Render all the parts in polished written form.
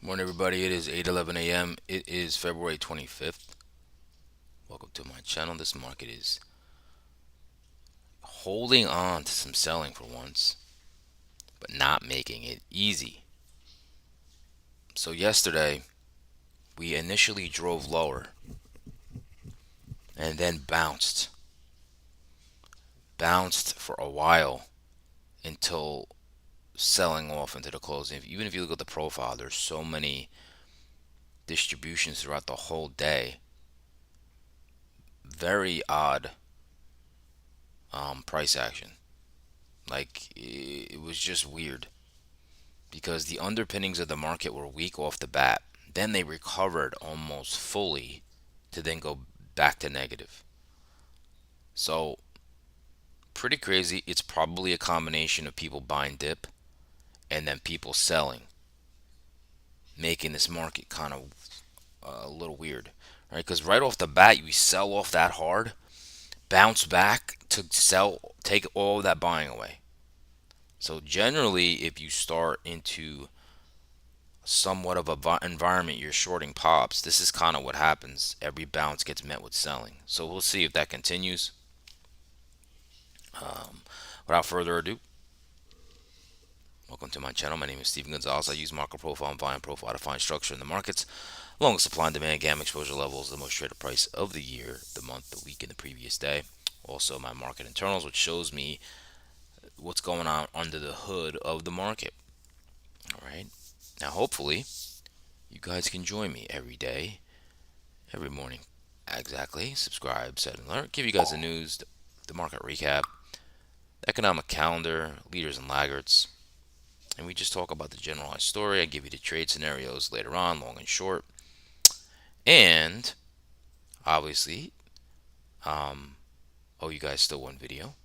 Morning, everybody. It is 8:11 a.m. It is February 25th. Welcome to my channel. This market is holding on to some selling for once, but not making it easy. So yesterday, we initially drove lower and then bounced for a while until selling off into the closing. Even if you look at the profile, there's so many distributions throughout the whole day. Very odd price action. Like it was just weird because the underpinnings of the market were weak off the bat. Then they recovered almost fully to then go back to negative. So, pretty crazy. It's probably a combination of people buying dip and then people selling, making this market kind of a little weird, right? Because right off the bat, you sell off that hard, bounce back to sell, take all that buying away. So, generally, if you start into somewhat of a environment you're shorting pops, this is kind of what happens. Every bounce gets met with selling. So we'll see if that continues. Without further ado, welcome to my channel. My name is Steven Gonzalez. I use market profile and volume profile to find structure in the markets, along with supply and demand, gamma exposure levels, the most traded price of the year, the month, the week, and the previous day. Also, my market internals, which shows me what's going on under the hood of the market. All right. Now, hopefully, you guys can join me every day, every morning. Exactly. Subscribe, set and alert. Give you guys the news, the market recap, economic calendar, leaders and laggards. And we just talk about the generalized story. I give you the trade scenarios later on, long and short. And obviously, oh, you guys still want video.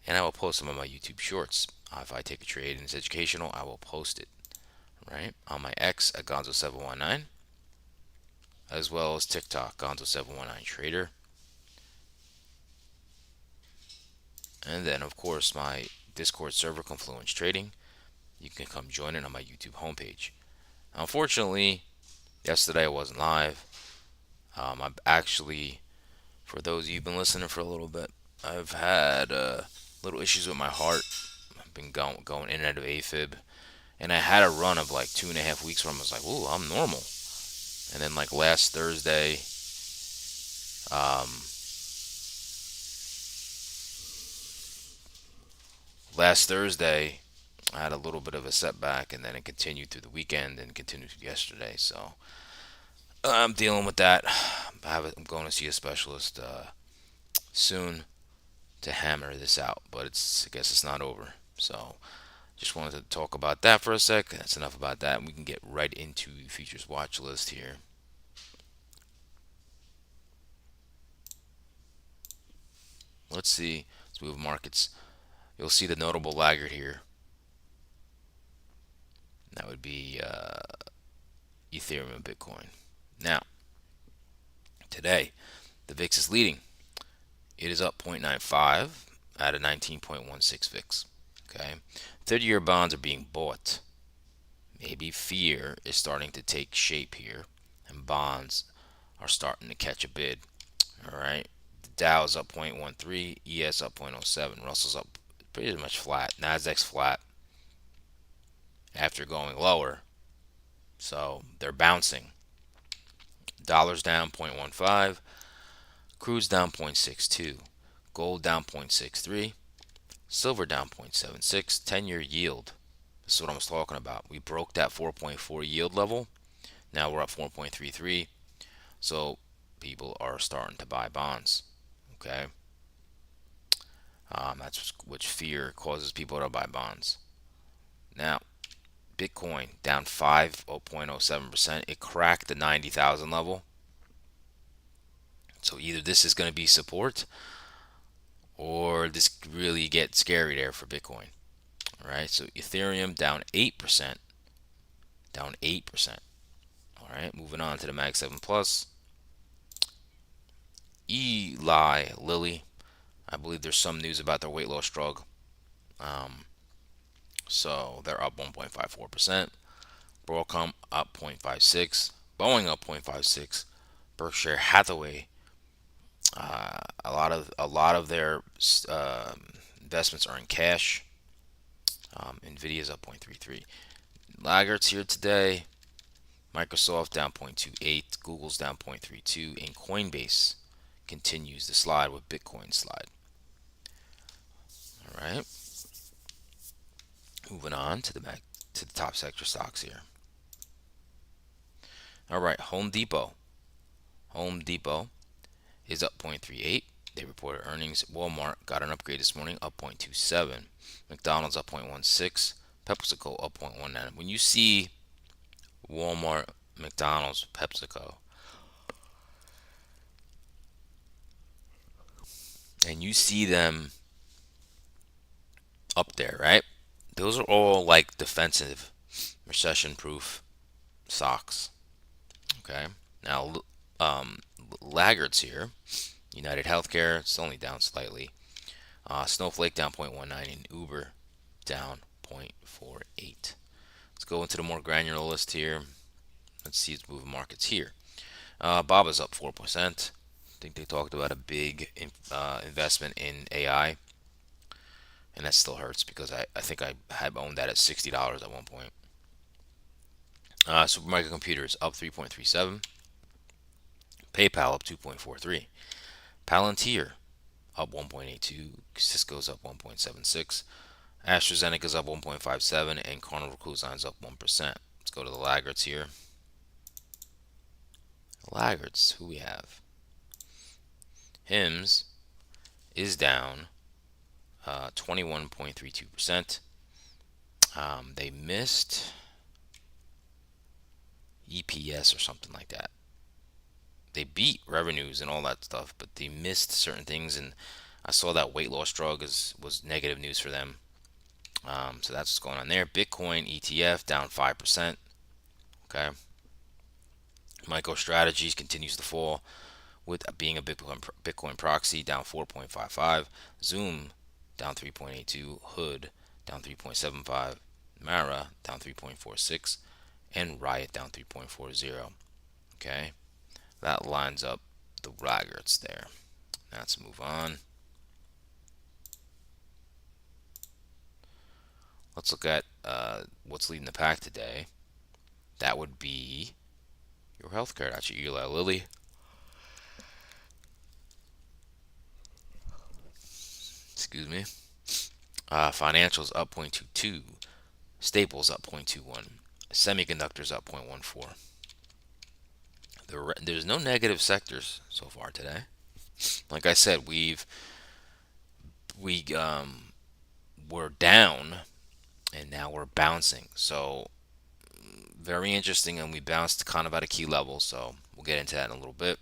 And I will post some of my YouTube shorts. If I take a trade and it's educational, I will post it. Right? On my X at Gonzo719, as well as TikTok, Gonzo719 Trader. And then, of course, my Discord server, Confluence Trading. You can come join it on my YouTube homepage. Unfortunately, yesterday I wasn't live. I've actually, for those of you who've been listening for a little bit, I've had little issues with my heart. I've been going in and out of AFib. And I had a run of like 2.5 weeks where I was like, ooh, I'm normal. And then like um, last Thursday, I had a little bit of a setback, and then it continued through the weekend and continued through yesterday. So I'm dealing with that. I'm going to see a specialist soon to hammer this out, but I guess it's not over. So just wanted to talk about that for a sec. That's enough about that. And we can get right into the futures watch list here. Let's see. Let's move markets. You'll see the notable laggard here. That would be Ethereum and Bitcoin. Now, today, the VIX is leading. It is up 0.95 at a 19.16 VIX. Okay, 30-year bonds are being bought. Maybe fear is starting to take shape here, and bonds are starting to catch a bid. All right, the Dow is up 0.13, ES up 0.07, Russell's up pretty much flat, Nasdaq's flat after going lower, so they're bouncing. Dollar's down 0.15, crude's down 0.62, gold down 0.63, silver down 0.76, 10-year yield. This is what I was talking about. We broke that 4.4 yield level. Now we're up 4.33. So people are starting to buy bonds. Okay. That's which fear causes people to buy bonds. Now, Bitcoin down 5.07%. It cracked the 90,000 level. So either this is going to be support or this really gets scary there for Bitcoin. All right. So Ethereum down 8%. Down 8%. All right. Moving on to the Mag 7 Plus. Eli Lilly. I believe there's some news about their weight loss drug. So they're up 1.54%. Broadcom up 0.56, Boeing up 0.56, Berkshire Hathaway. A lot of their investments are in cash. Nvidia's up 0.33. Laggards here today. Microsoft down 0.28, Google's down 0.32, and Coinbase continues the slide with Bitcoin slide. All right, moving on to the top sector stocks here. All right, Home Depot. Home Depot is up 0.38. They reported earnings. Walmart got an upgrade this morning, up 0.27. McDonald's up 0.16. PepsiCo up 0.19. When you see Walmart, McDonald's, PepsiCo, and you see them up there, right? Those are all like defensive, recession-proof stocks. Okay. Now, laggards here. United Healthcare, it's only down slightly. Snowflake down 0.19 and Uber down 0.48. Let's go into the more granular list here. Let's see its moving markets here. Baba's up 4%. I think they talked about a big investment in AI, and that still hurts because I think I had owned that at $60 at one point. Supermicro Computers up 3.37. PayPal up 2.43. Palantir up 1.82. Cisco's up 1.76. AstraZeneca's up 1.57, and Carnival Cruise Line's up 1%. Let's go to the laggards here. Laggards, who we have? HIMS is down 21.32%. They missed EPS or something like that. They beat revenues and all that stuff, but they missed certain things. And I saw that weight loss drug was negative news for them. So that's what's going on there. Bitcoin ETF down 5%. Okay. MicroStrategies continues to fall, with being a Bitcoin proxy down 4.55. Zoom down 3.82. Hood down 3.75. Mara down 3.46. And Riot down 3.40. Okay. That lines up the laggards there. Now let's move on. Let's look at what's leading the pack today. That would be your healthcare. That's your Eli Lilly. Excuse me. Financials up 0.22. Staples up 0.21. Semiconductors up 0.14. There's no negative sectors so far today. Like I said, we were down and now we're bouncing. So very interesting, and we bounced kind of at a key level. So we'll get into that in a little bit.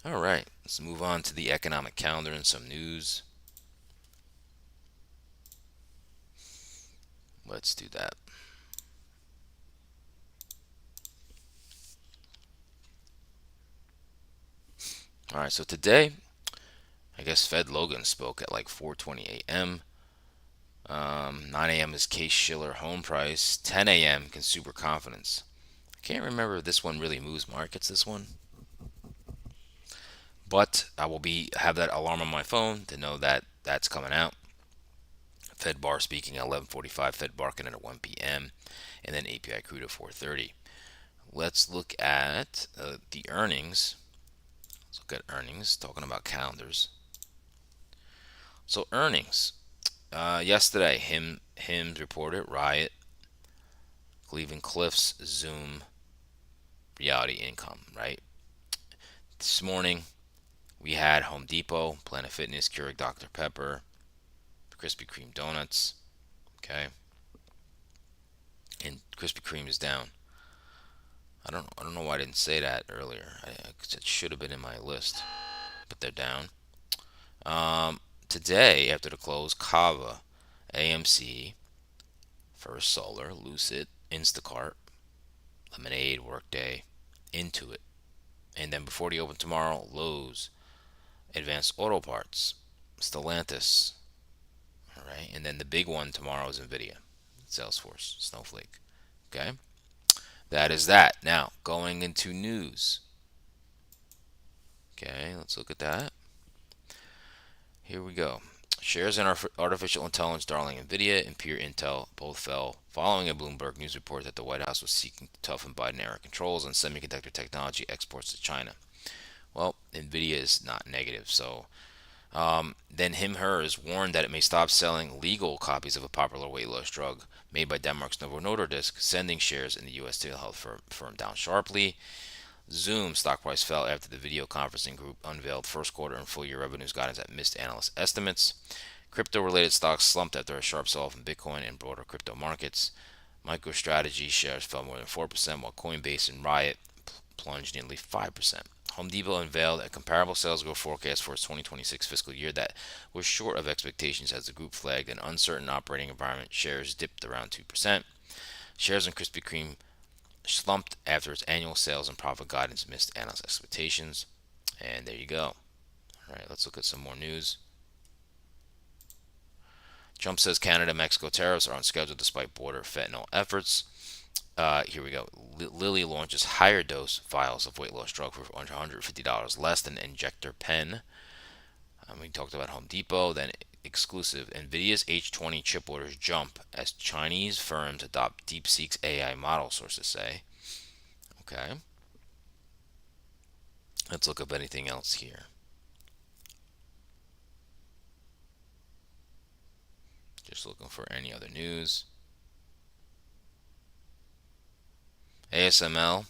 All right, let's move on to the economic calendar and some news. Let's do that. All right, so today, I guess Fed Logan spoke at like 4:20 a.m. 9 a.m. is Case-Shiller home price. 10 a.m. consumer confidence. I can't remember if this one really moves markets. This one, but I will have that alarm on my phone to know that that's coming out. Fed bar speaking at 11:45. Fed barking at 1 p.m. and then API crude at 4:30. Let's look at the earnings. Let's look at earnings. Talking about calendars. So earnings. Yesterday, Hims reported Riot, Cleveland Cliffs, Zoom, Reality Income. Right. This morning, we had Home Depot, Planet Fitness, Keurig Dr Pepper, Krispy Kreme donuts. Okay. And Krispy Kreme is down. I don't know why I didn't say that earlier. It should have been in my list, but they're down. Today, after the close, Kava, AMC, First Solar, Lucid, Instacart, Lemonade, Workday, Intuit, and then before the open tomorrow, Lowe's, Advanced Auto Parts, Stellantis. All then the big one tomorrow is Nvidia, Salesforce, Snowflake. Okay, that is that. Now going into news. Okay, let's look at that. Here we go. Shares in artificial intelligence darling Nvidia and Pure Intel both fell following a Bloomberg News report that the White House was seeking to toughen Biden era controls on semiconductor technology exports to China. Well, Nvidia is not negative, so then hers warned that it may stop selling legal copies of a popular weight loss drug made by Denmark's Novo Nordisk, sending shares in the U.S. telehealth firm down sharply. Zoom stock price fell after the video conferencing group unveiled first quarter and full year revenues guidance that missed analyst estimates. Crypto related stocks slumped after a sharp sell off in Bitcoin and broader crypto markets. MicroStrategy shares fell more than 4%, while Coinbase and Riot plunged nearly 5%. Home Depot unveiled a comparable sales growth forecast for its 2026 fiscal year that was short of expectations as the group flagged an uncertain operating environment. Shares dipped around 2%. Shares in Krispy Kreme slumped after its annual sales and profit guidance missed analyst expectations. And there you go. All right, let's look at some more news. Trump says Canada Mexico tariffs are on schedule despite border fentanyl efforts. Here we go. Lilly launches higher dose vials of weight loss drug for $150 less than injector pen. We talked about Home Depot. Then exclusive. Nvidia's H20 chip orders jump as Chinese firms adopt DeepSeek's AI model, sources say. Okay. Let's look up anything else here. Just looking for any other news. ASML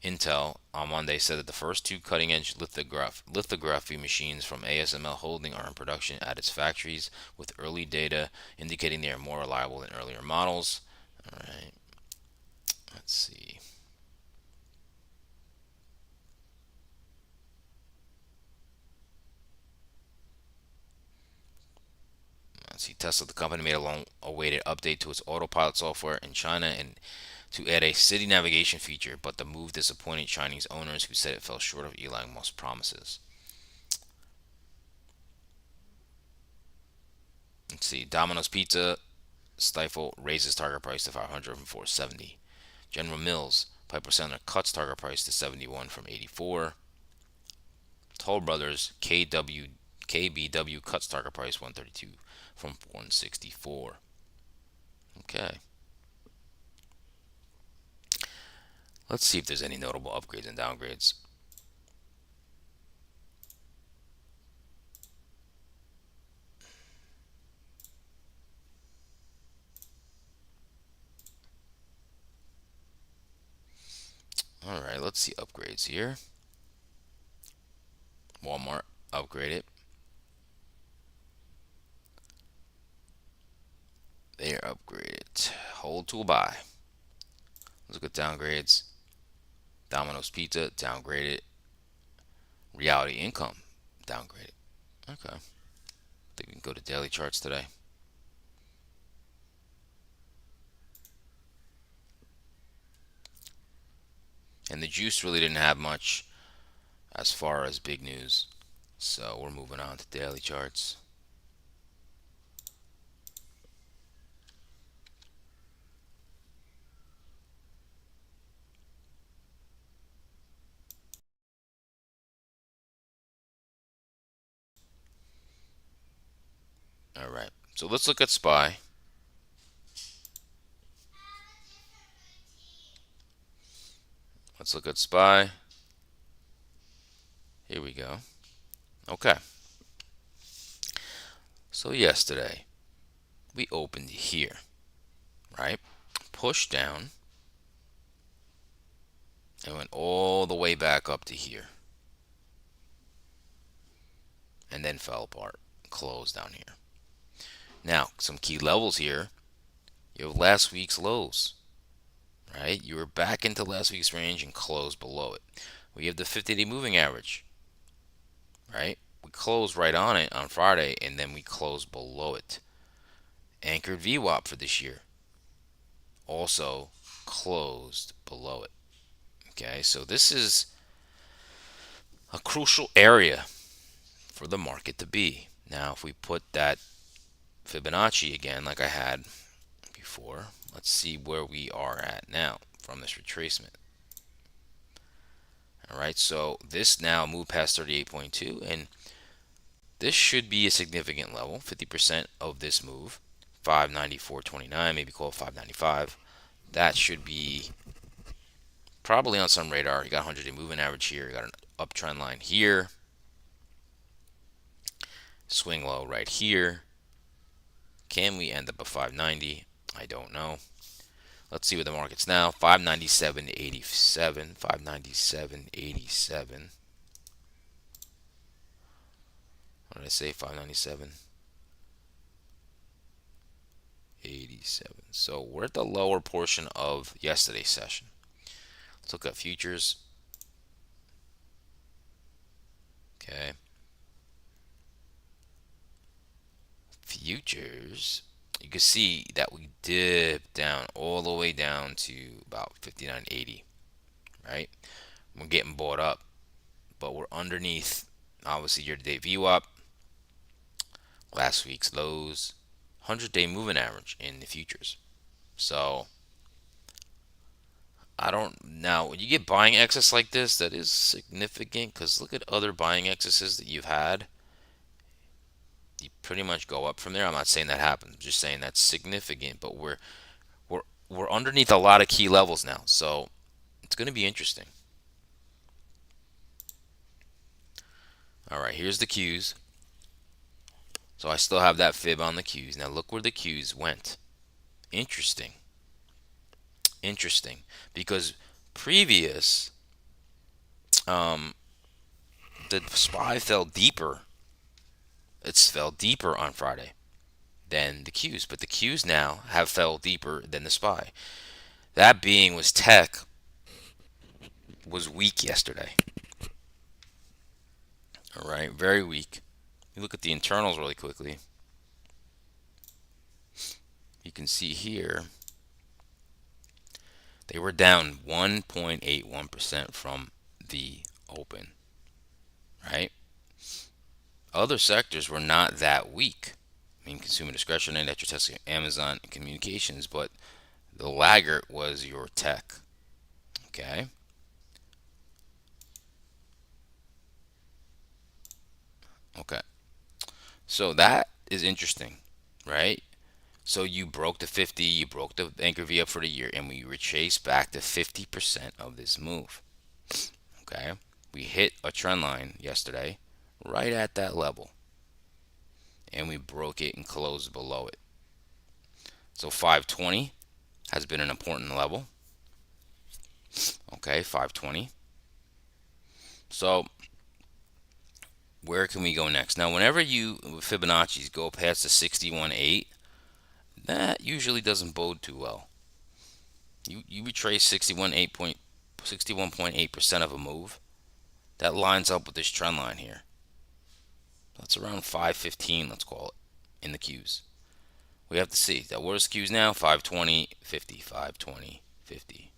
Intel on Monday said that the first two cutting-edge lithography machines from ASML Holding are in production at its factories, with early data indicating they are more reliable than earlier models. All right, let's see. Tesla, the company, made a long-awaited update to its autopilot software in China and to add a city navigation feature, but the move disappointed Chinese owners who said it fell short of Elon Musk's promises. Let's see. Domino's Pizza Stifle raises target price to 500 from 470. General Mills Piper Sandler cuts target price to 71 from 84. Toll Brothers KBW cuts target price 132 from 164. Okay. Let's see if there's any notable upgrades and downgrades. All right, let's see upgrades here. Walmart upgraded. They are upgraded. Hold to buy. Let's look at downgrades. Domino's Pizza downgraded. Reality Income downgraded. Okay. I think we can go to daily charts today. And the juice really didn't have much as far as big news. So we're moving on to daily charts. All right. So let's look at SPY. Let's look at SPY. Here we go. Okay. So yesterday we opened here, right? Pushed down and went all the way back up to here. And then fell apart. Closed down here. Now, some key levels here. You have last week's lows, right? You were back into last week's range and closed below it. We have the 50-day moving average, right? We closed right on it on Friday, and then we closed below it. Anchored VWAP for this year also closed below it. Okay, so this is a crucial area for the market to be. Now, if we put that Fibonacci again, like I had before. Let's see where we are at now from this retracement. All right, so this now moved past 38.2, and this should be a significant level. 50% of this move, 594.29, maybe call it 595. That should be probably on some radar. You got 100-day moving average here. You got an uptrend line here. Swing low right here. Can we end up at 590? I don't know. Let's see what the market's now. 597.87. 597.87. What did I say? 597.87. So we're at the lower portion of yesterday's session. Let's look at futures. Okay. Futures, you can see that we dipped down all the way down to about 59.80, right? We're getting bought up, but we're underneath, obviously, year-to-date VWAP, last week's lows, 100-day moving average in the futures. So I don't, now when you get buying excess like this, that is significant, because look at other buying excesses that you've had. You pretty much go up from there. I'm not saying that happens. I'm just saying that's significant, but we're we're underneath a lot of key levels now, so it's going to be interesting. All right, here's the Qs. So I still have that fib on the Qs. Now look where the Qs went. Interesting. Interesting, because previous the SPY fell deeper. It's fell deeper on Friday than the Qs, but the Qs now have fell deeper than the SPY. That being was tech was weak yesterday. All right, very weak. You look at the internals really quickly. You can see here they were down 1.81% from the open, right? Other sectors were not that weak. I mean, consumer discretionary, that you're testing Amazon and communications, but the laggard was your tech. Okay. Okay. So that is interesting, right? So you broke the 50, you broke the anchor V up for the year, and we retraced back to 50% of this move. Okay. We hit a trend line yesterday right at that level, and we broke it and closed below it. So 520 has been an important level. Okay, 520. So where can we go next? Now, whenever you Fibonacci's go past the 61.8, that usually doesn't bode too well. You retrace 61.8% of a move. That lines up with this trend line here. That's around 515, let's call it, in the Qs. We have to see that. Where's the Qs now? 520, 50, 520, 50.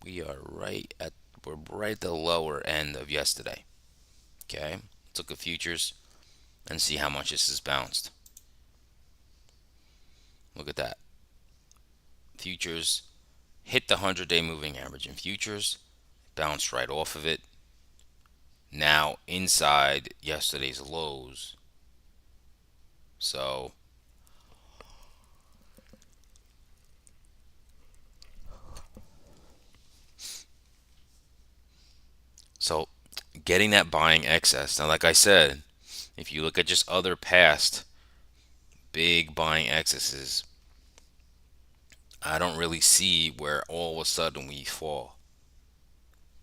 We're right at the lower end of yesterday. Okay, let's look at futures and see how much this has bounced. Look at that. Futures hit the 100-day moving average in futures, bounced right off of it. Now inside yesterday's lows. So getting that buying excess. Now, like I said, if you look at just other past big buying excesses, I don't really see where all of a sudden we fall.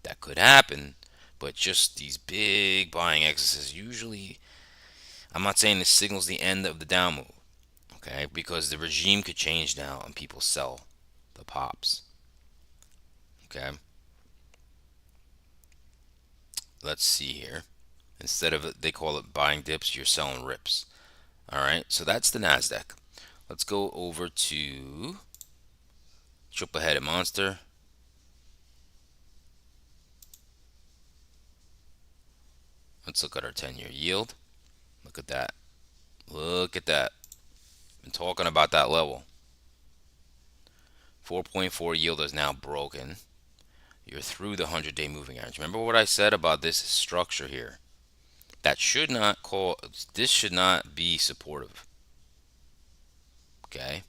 That could happen, but just these big buying excesses usually, I'm not saying this signals the end of the down move, okay? Because the regime could change now and people sell the pops, okay? Let's see here. Instead of, they call it buying dips, you're selling rips. All right, so that's the NASDAQ. Let's go over to triple-headed monster. Let's look at our 10-year yield. Look Look at that. Look at that. Been talking about that level. 4.4 yield is now broken. You're through the 100-day moving average. Remember what I said about this structure here? That should not call, this should not be supportive. Okay?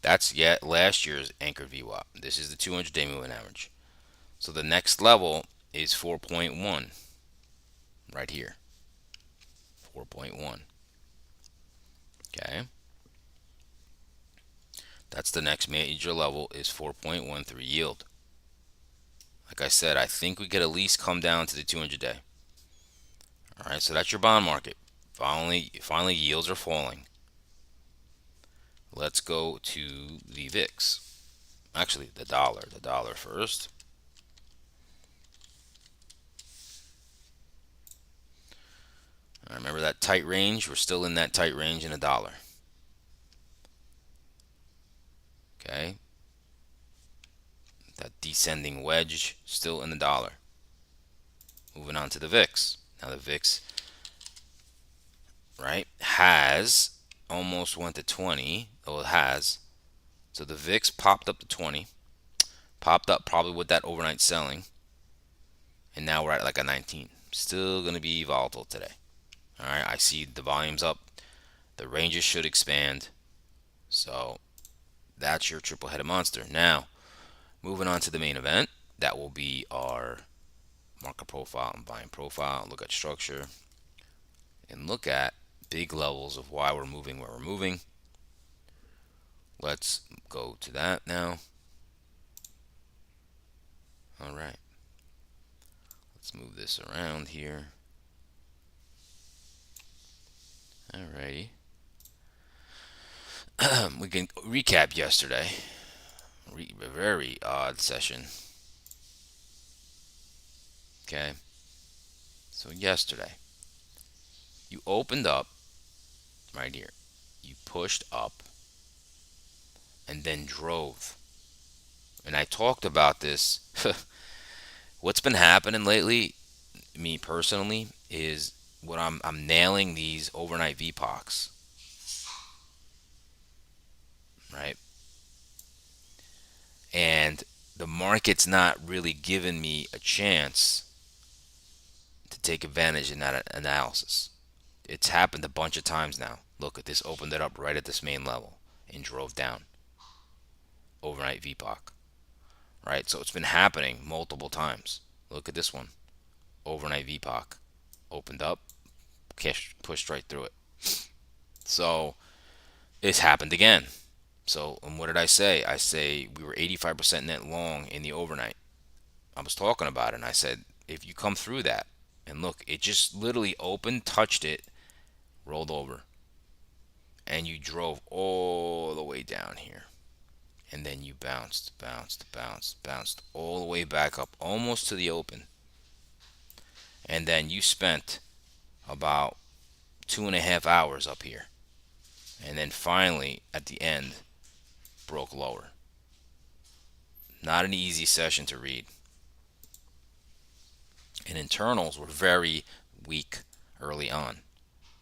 That's yet last year's anchored VWAP. This is the 200-day moving average. So the next level is 4.1 right here. 4.1. Okay? That's the next major level is 4.13 yield. Like I said, I think we could at least come down to the 200-day. All right, so that's your bond market. Finally, yields are falling. Let's go to the VIX. Actually, the dollar. The dollar first. All right, remember that tight range? We're still in that tight range in a dollar. Okay. That descending wedge still in the dollar. Moving on to the VIX. Now the VIX, right, has almost went to 20. Oh, it has. So the VIX popped up to 20. Popped up probably with that overnight selling. And now we're at like a 19. Still going to be volatile today. All right, I see the volume's up. The ranges should expand. So that's your triple-headed monster. Now, moving on to the main event. That will be our market profile and buying profile. Look at structure. And look at big levels of why we're moving where we're moving. Let's go to that now. All right. Let's move this around here. Alrighty. We can recap yesterday. A very odd session. Okay. So yesterday, you opened up right here. You pushed up and then drove. And I talked about this. What's been happening lately, me personally, is what I'm nailing these overnight VPOCs. Right? And the market's not really giving me a chance to take advantage in that analysis. It's happened a bunch of times now. Look at this, opened it up right at this main level and drove down. Overnight VPOC. Right? So it's been happening multiple times. Look at this one. Overnight VPOC. Opened up, pushed right through it. So it's happened again. So, and what did I say? I say we were 85% net long in the overnight. I was talking about it, and I said, if you come through that, and look, it just literally opened, touched it, rolled over, and you drove all the way down here. And then you bounced all the way back up, almost to the open. And then you spent about 2.5 hours up here. And then finally, at the end, broke lower. Not an easy session to read. And internals were very weak early on.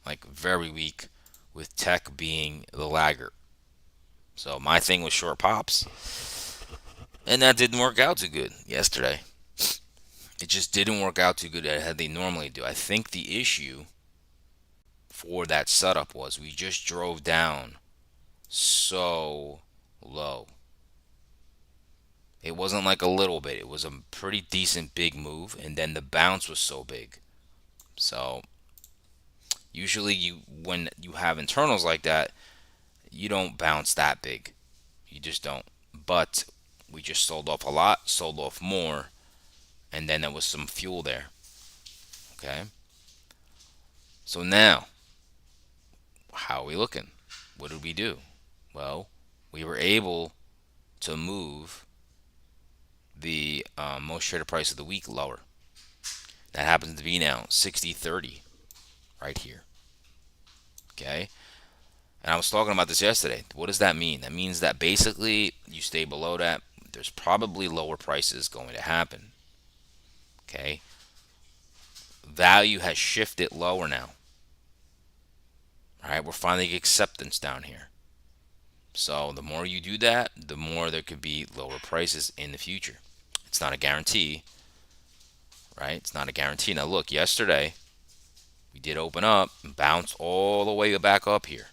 Like very weak, with tech being the laggard. So my thing was short pops. And that didn't work out too good yesterday. It just didn't work out too good as they normally do. I think the issue for that setup was we just drove down so low. It wasn't like a little bit. It was a pretty decent big move, and then the bounce was so big. So usually when you have internals like that, you don't bounce that big. You just don't. But we just sold off a lot, sold off more, and then there was some fuel there. Okay? So now, how are we looking? What did we do? Well, we were able to move the most traded price of the week lower. That happens to be now 60.30 right here. Okay? And I was talking about this yesterday. What does that mean? That means that basically you stay below that, there's probably lower prices going to happen. Okay? Value has shifted lower now. right? We're finding acceptance down here. So the more you do that, the more there could be lower prices in the future. It's not a guarantee, right? It's not a guarantee. Now look, yesterday we did open up and bounce all the way back up here.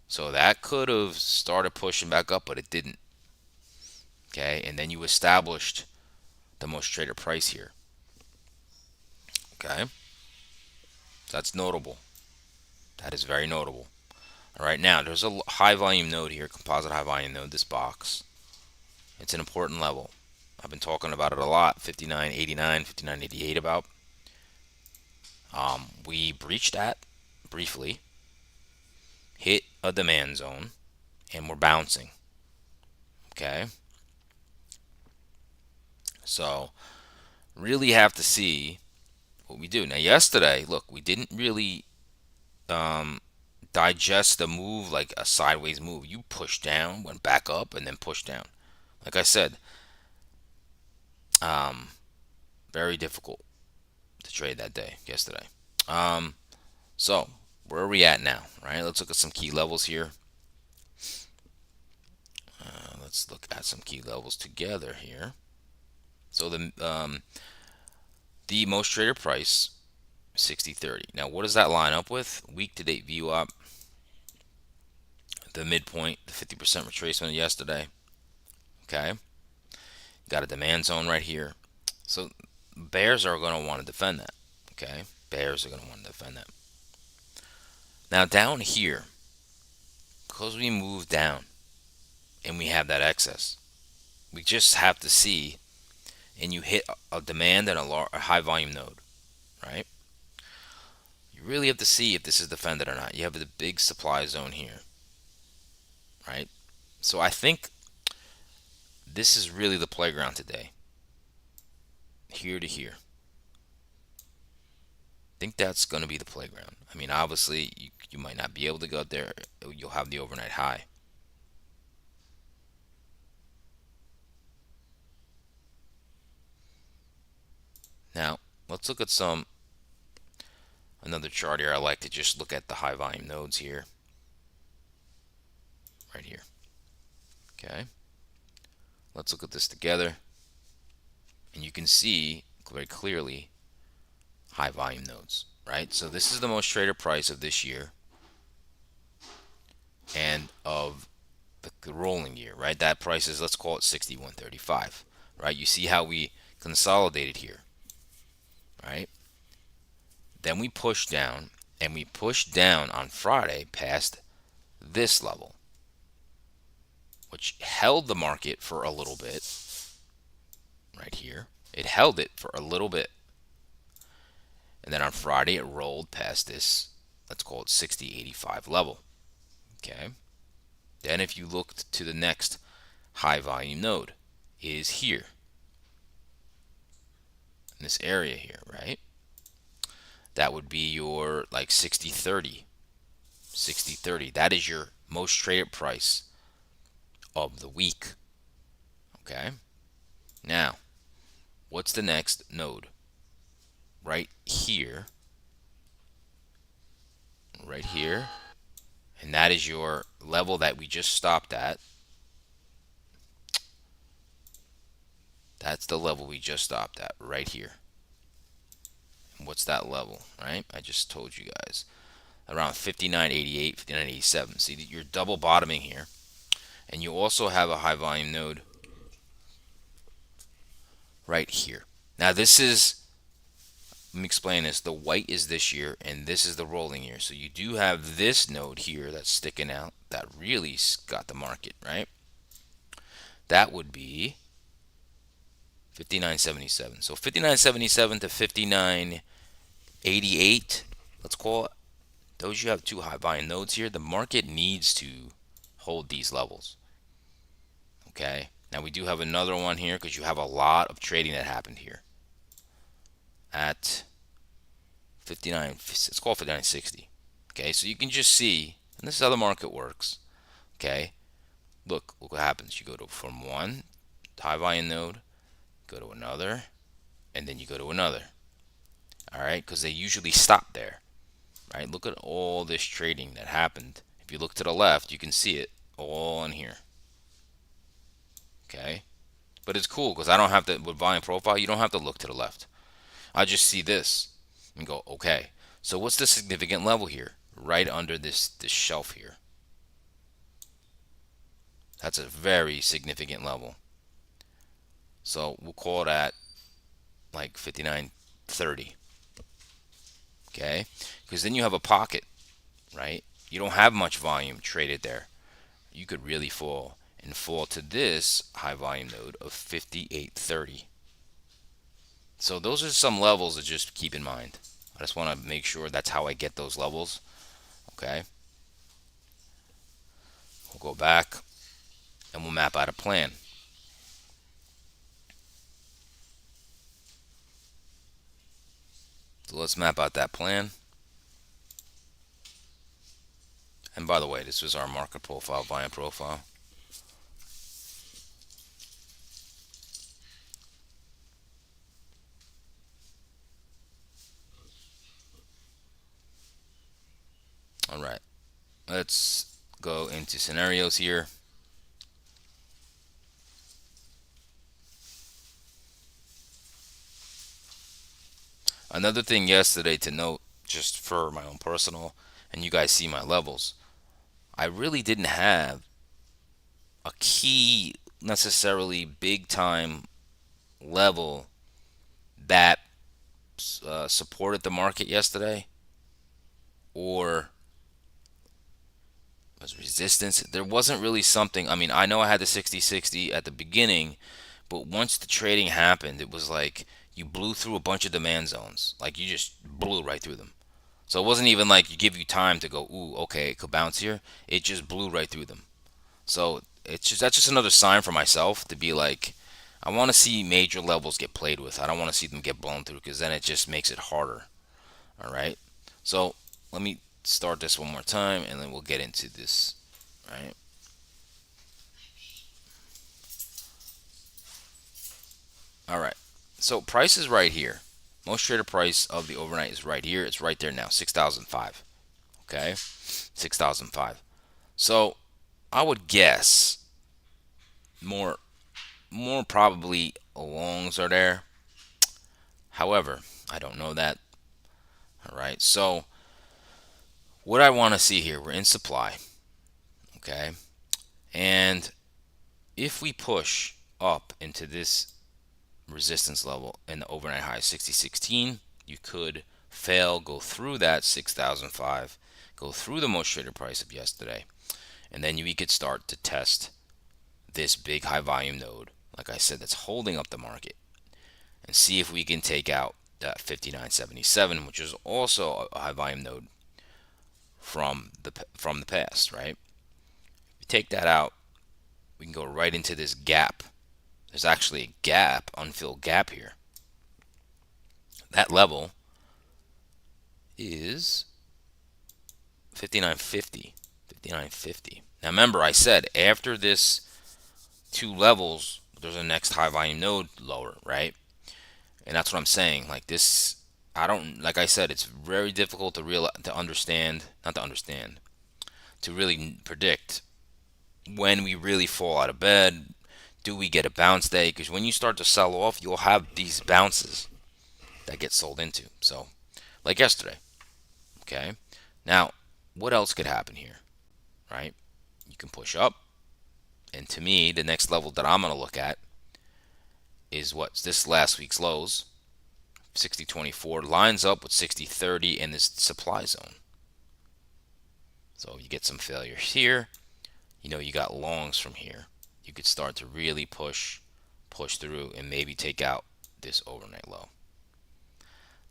So that could have started pushing back up, but it didn't. Okay, and then you established the most traded price here. Okay, that's notable. That is very notable. All right, now there's a high volume node here, composite high volume node, this box. It's an important level. I've been talking about it a lot, 59.89, 59.88 about. We breached that briefly, hit a demand zone, and we're bouncing. Okay, so really have to see what we do. Now, yesterday, look, we didn't really um, digest the move like a sideways move. You pushed down, went back up, and then pushed down. Like I said, um, very difficult to trade that day, yesterday. Um, so, where are we at now, right? Let's look at some key levels here. Let's look at some key levels together here. So the most traded price, 60.30. Now, what does that line up with? Week to date VWAP, the midpoint, the 50% retracement yesterday. Okay, got a demand zone right here. So bears are going to want to defend that. Okay, bears are going to want to defend that. Now down here, because we moved down and we have that excess, we just have to see, and you hit a demand and a high volume node, right? You really have to see if this is defended or not. You have the big supply zone here, right? So I think this is really the playground today, here to here. I think that's going to be the playground. I mean, obviously, you might not be able to go there. You'll have the overnight high. Now, let's look at another chart here. I like to just look at the high volume nodes here, right here. Okay, let's look at this together, and you can see very clearly high volume nodes, right? So this is the most traded price of this year and of the rolling year, right? That price is, let's call it 61.35, right? You see how we consolidated here, right? Then we pushed down, and we pushed down on Friday past this level, which held the market for a little bit right here. It held it for a little bit. And then on Friday, it rolled past this, let's call it 60.85 level. Okay. Then if you look to the next high volume node is here, in this area here, right? That would be your like 60.30. 60.30. That is your most traded price of the week. Okay. Now, what's the next node? Right here. Right here. And that is your level that we just stopped at. That's the level we just stopped at right here. And what's that level, right? I just told you guys. Around 59.88, 59.87. See, you're double bottoming here. And you also have a high volume node right here. Now this is, let me explain this. The white is this year, and this is the rolling year. So you do have this node here that's sticking out that really got the market, right? That would be 59.77. So 59.77 to 59.88, let's call it. Those, you have two high volume nodes here. The market needs to hold these levels. Okay. Now we do have another one here because you have a lot of trading that happened here at 59. Let's call it 59.60. Okay. So you can just see, and this is how the market works. Okay. Look what happens. You go to from one high volume node, go to another, and then you go to another. All right, because they usually stop there, right? Look at all this trading that happened. If you look to the left, you can see it all in here. Okay, but it's cool because I don't have to, with volume profile, you don't have to look to the left. I just see this and go, okay, so what's the significant level here? Right under this shelf here. That's a very significant level. So we'll call that like 59.30. Okay, because then you have a pocket, right? You don't have much volume traded there. You could really fall and fall to this high volume node of 58.30. So those are some levels to just keep in mind. I just want to make sure that's how I get those levels. Okay, we'll go back and we'll map out a plan. So let's map out that plan. And by the way, this was our market profile, volume profile. All right, let's go into scenarios here. Another thing yesterday to note, just for my own personal, and you guys see my levels, I really didn't have a key, necessarily big time level that supported the market yesterday or was resistance. There wasn't really something. I mean, I know I had the 60-60 at the beginning, but once the trading happened, it was like you blew through a bunch of demand zones. Like you just blew right through them. So it wasn't even like you give you time to go, ooh, okay, it could bounce here. It just blew right through them. So it's just that's just another sign for myself to be like, I want to see major levels get played with. I don't want to see them get blown through because then it just makes it harder. All right. So let me start this one more time and then we'll get into this. Right. All right. So price is right here. Most traded price of the overnight is right here. It's right there now, 6,005. Okay, 6,005. So I would guess more more probably longs are there. However, I don't know that. All right. So what I want to see here, we're in supply. Okay. And if we push up into this resistance level in the overnight high 6016, you could fail, go through that 6,005, go through the most traded price of yesterday, and then we could start to test this big high volume node, like I said, that's holding up the market, and see if we can take out that 59.77, which is also a high volume node from the past, right? If we take that out, we can go right into this gap. There's actually a gap, unfilled gap here. That level is 59.50. 59.50. Now remember, I said after this two levels, there's a next high volume node lower, right? And that's what I'm saying. Like this, I don't, like I said, it's very difficult to understand, not to understand, to really predict when we really fall out of bed. Do we get a bounce day? Because when you start to sell off, you'll have these bounces that get sold into. So, like yesterday, okay? Now, what else could happen here, right? You can push up. And to me, the next level that I'm going to look at is what's this last week's lows. 60.24 lines up with 60.30 in this supply zone. So you get some failures here. You know, you got longs from here. You could start to really push through and maybe take out this overnight low.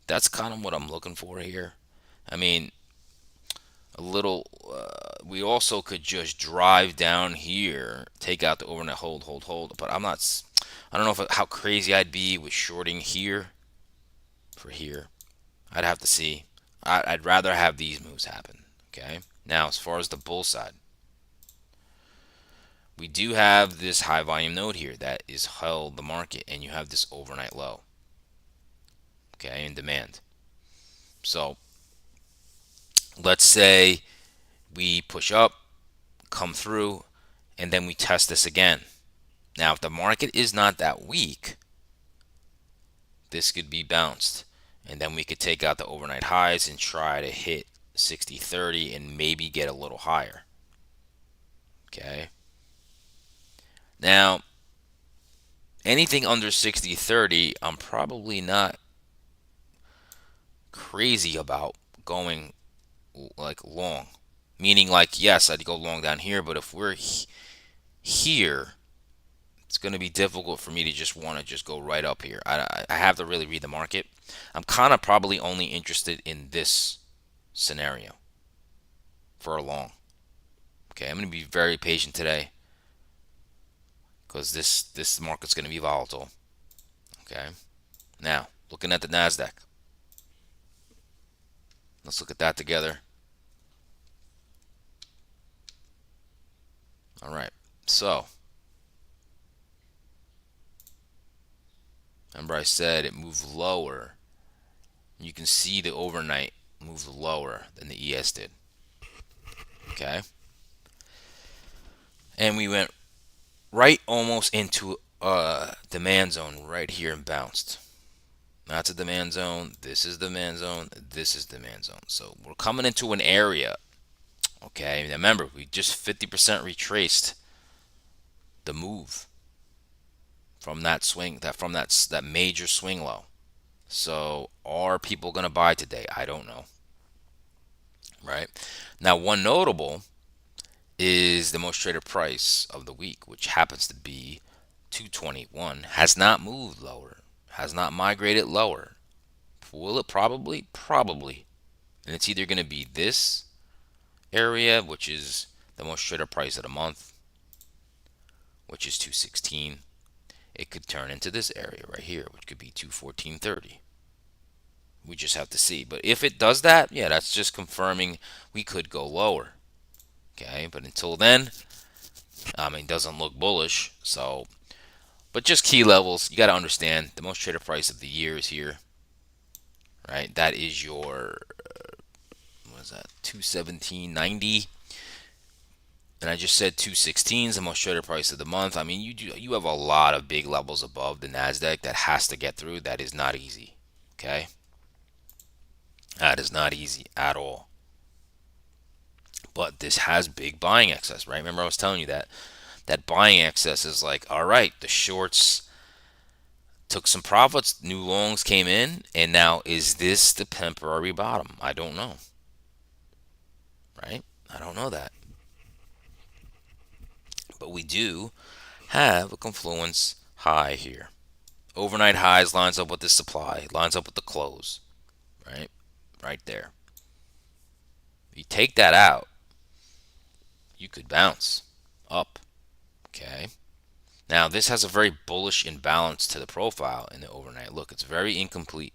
That's kind of what I'm looking for here. I mean, a little, we also could just drive down here, take out the overnight hold, but I don't know how crazy I'd be with shorting here for here. I'd have to see. I'd rather have these moves happen. Okay. Now, as far as the bull side, we do have this high volume node here that is held the market, and you have this overnight low. Okay, in demand. So Let's say we push up, come through, and then we test this again. Now, if the market is not that weak, this could be bounced. And then we could take out the overnight highs and try to hit 60-30 and maybe get a little higher. Okay. Now, anything under 60-30, I'm probably not crazy about going like long. Meaning, like, yes, I'd go long down here, but if we're here, it's going to be difficult for me to just want to just go right up here. I have to really read the market. I'm kind of probably only interested in this scenario for a long. Okay, I'm going to be very patient today because this market's going to be volatile. Okay, now looking at the Nasdaq, let's look at that together. All right, so remember I said it moved lower. You can see the overnight moved lower than the ES did. Okay, and we went right almost into a demand zone right here and bounced. That's a demand zone. This is demand zone. This is demand zone. So we're coming into an area. Okay. Now remember, we just 50% retraced the move from that swing, that major swing low. So are people going to buy today? I don't know. Right. Now, one notable is the most traded price of the week, which happens to be 221. Has not moved lower. Has not migrated lower. Will it? Probably? Probably. And it's either going to be this area, which is the most traded price of the month, which is 216. It could turn into this area right here, which could be 214.30. We just have to see. But if it does that, yeah, that's just confirming we could go lower. Okay, but until then, it doesn't look bullish. So, but just key levels, you got to understand the most traded price of the year is here, right? That is your, what is that, 217.90. And I just said 216 is the most traded price of the month. I mean, you have a lot of big levels above the Nasdaq that has to get through. That is not easy. Okay, that is not easy at all. But this has big buying excess, right? Remember I was telling you that buying excess is like, all right, the shorts took some profits, new longs came in, and now is this the temporary bottom? I don't know, right? I don't know that, but we do have a confluence high here. Overnight highs lines up with the supply, lines up with the close, right? Right there. You take that out, you could bounce up. Okay. Now this has a very bullish imbalance to the profile in the overnight. Look, it's very incomplete.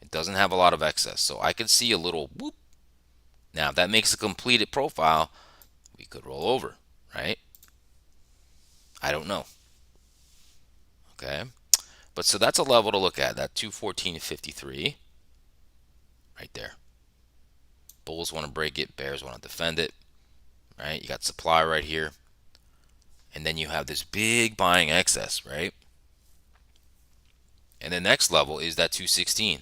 It doesn't have a lot of excess, so I could see a little whoop. Now if that makes a completed profile, we could roll over, right? I don't know. Okay. But so that's a level to look at. That 214.53 right there. Bulls want to break it, bears want to defend it, right? You got supply right here. And then you have this big buying excess, right? And the next level is that 216.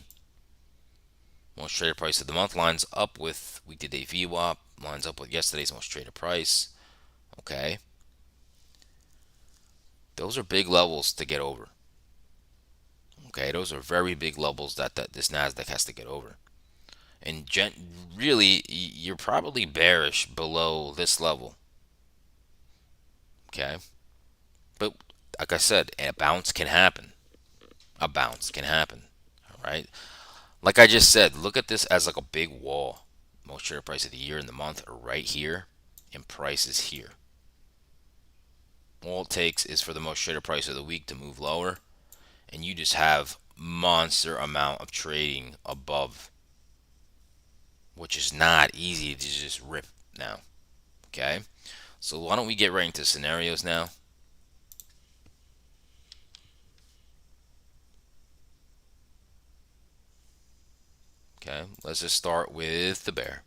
Most traded price of the month lines up with YTD AVWAP, lines up with yesterday's most traded price. Okay. Those are big levels to get over. Okay, those are very big levels that this Nasdaq has to get over. And really, you're probably bearish below this level. Okay, but like I said, a bounce can happen. A bounce can happen. All right. Like I just said, look at this as like a big wall. Most traded price of the year and the month are right here, and price is here. All it takes is for the most traded price of the week to move lower, and you just have monster amount of trading above, which is not easy to just rip now. Okay, so why don't we get right into scenarios now? Okay, let's just start with the bear.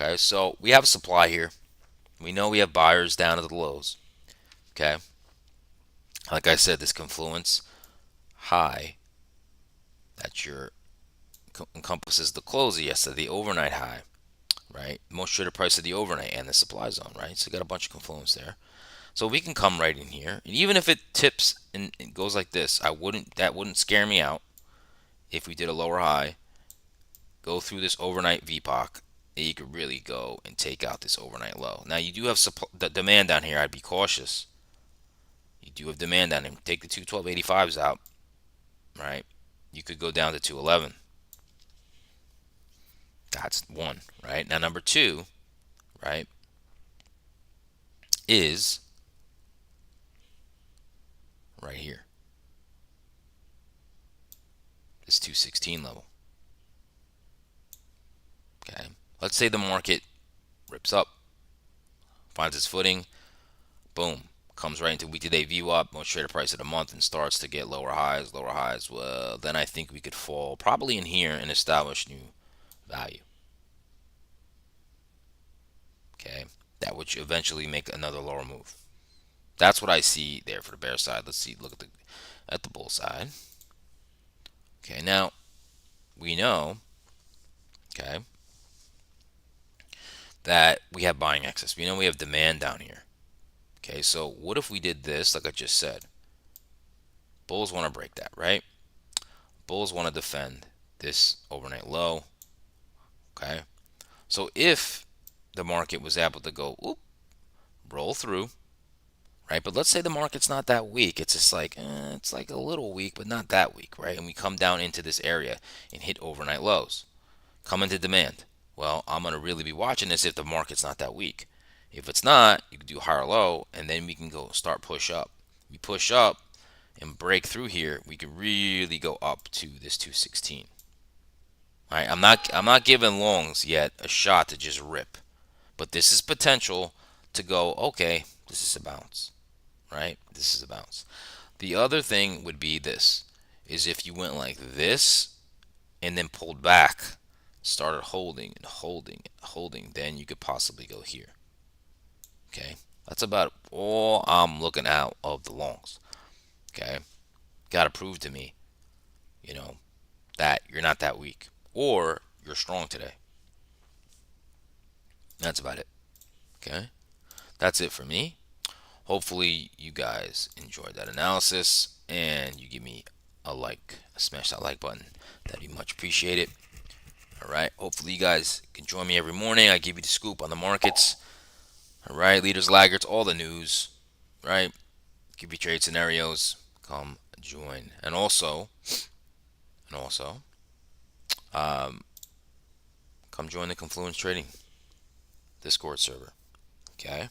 Okay, so we have supply here. We know we have buyers down at the lows. Okay, like I said, this confluence high that your encompasses the close of yesterday, the overnight high, right? Most traded price of the overnight and the supply zone, right? So you got a bunch of confluence there. So we can come right in here, and even if it tips and goes like this, that wouldn't scare me out. If we did a lower high, go through this overnight VPOC, you could really go and take out this overnight low. Now you do have the demand down here. I'd be cautious. You do have demand down here. Take the 212.85s out, right? You could go down to 211. That's one, right? Now number two, right, is right here. This 216 level. Okay. Let's say the market rips up, finds its footing, boom, comes right into weekday VWAP, most traded price of the month, and starts to get lower highs, lower highs. Well, then I think we could fall probably in here and establish new value. Okay. That would eventually make another lower move. That's what I see there for the bear side. Let's see, look at the bull side. Okay, now we know, okay, that we have buying excess. We know we have demand down here. Okay, so what if we did this, like I just said? Bulls want to break that, right? Bulls want to defend this overnight low. Okay, so if the market was able to go, roll through, right? But let's say the market's not that weak. It's just like, it's like a little weak, but not that weak, right? And we come down into this area and hit overnight lows, come into demand. Well, I'm going to really be watching this if the market's not that weak. If it's not, you can do higher low, and then we can go start push up. We push up and break through here. We could really go up to this 216. All right, I'm not giving longs yet a shot to just rip, but this is potential to go. Okay, this is a bounce, right? This is a bounce. The other thing would be this: is if you went like this and then pulled back, started holding and holding and holding, then you could possibly go here. Okay, that's about all I'm looking out of the longs. Okay, got to prove to me, you know, that you're not that weak or you're strong today. That's about it. Okay, that's it for me. Hopefully, you guys enjoyed that analysis and you give me a like, smash that like button. That'd be much appreciated. All right. Hopefully, you guys can join me every morning. I give you the scoop on the markets. All right. Leaders, laggards, all the news. Right. Give you trade scenarios. Come join. And also, um, come join the Confluence Trading Discord server. Okay.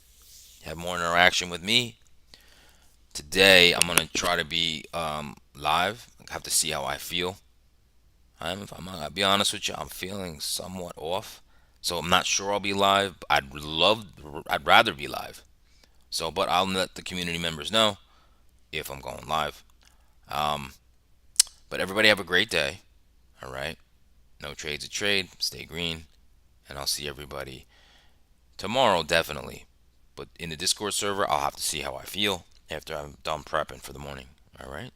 Have more interaction with me. Today, I'm gonna try to be live. I have to see how I feel. I'm gonna be honest with you. I'm feeling somewhat off, so I'm not sure I'll be live. I'd rather be live. So, but I'll let the community members know if I'm going live. Um, but everybody have a great day. All right. No trades a trade. Stay green, and I'll see everybody tomorrow definitely. But in the Discord server, I'll have to see how I feel after I'm done prepping for the morning. All right.